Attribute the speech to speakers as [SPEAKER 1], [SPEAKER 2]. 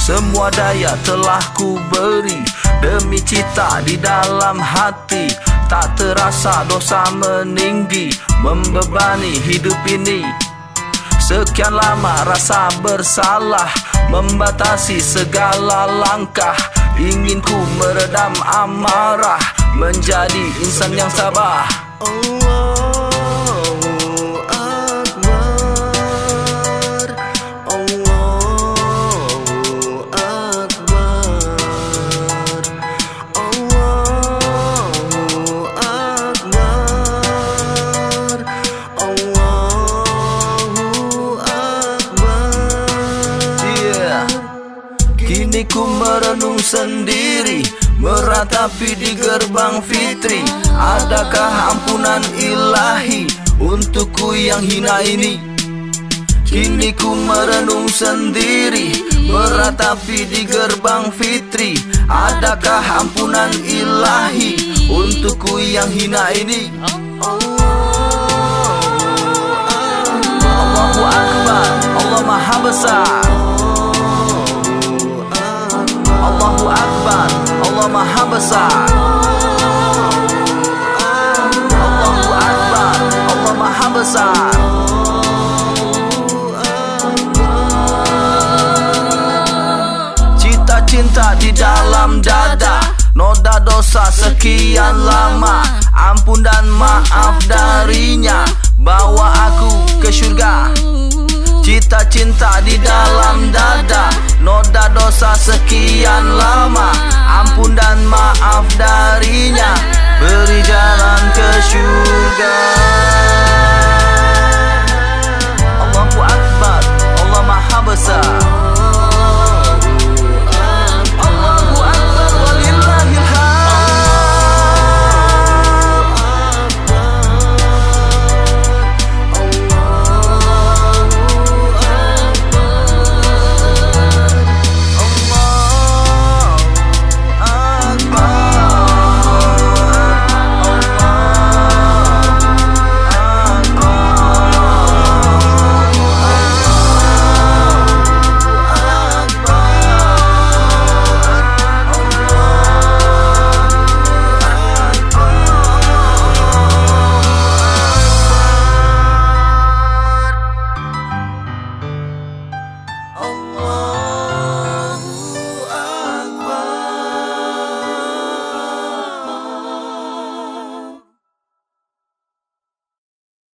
[SPEAKER 1] Semua daya telah ku beri demi cita di dalam hati. Tak terasa dosa meninggi membebani hidup ini. Sekian lama rasa bersalah membatasi segala langkah. Ingin ku meredam amarah, menjadi insan yang sabar.
[SPEAKER 2] Allahu Akbar, Allahu Akbar, Allahu Akbar, Allahu Akbar.
[SPEAKER 1] Kini ku merenung sendiri, meratapi di gerbang fitri. Adakah ampunan ilahi untukku yang hina ini? Kini ku merenung sendiri, meratapi di gerbang fitri. Adakah ampunan ilahi untukku yang hina ini? Allahu Akbar, Allah Maha Besar. Allahu Akbar, Allah Maha Besar. Allahu Akbar, Allah Maha Besar. Cita-cinta di dalam dada, noda dosa sekian lama. Ampun dan maaf darinya, bawa aku ke syurga. Cita-cinta di dalam dada, noda dosa sekian lama. Ampun dan maaf darinya, beri jalan ke syurga.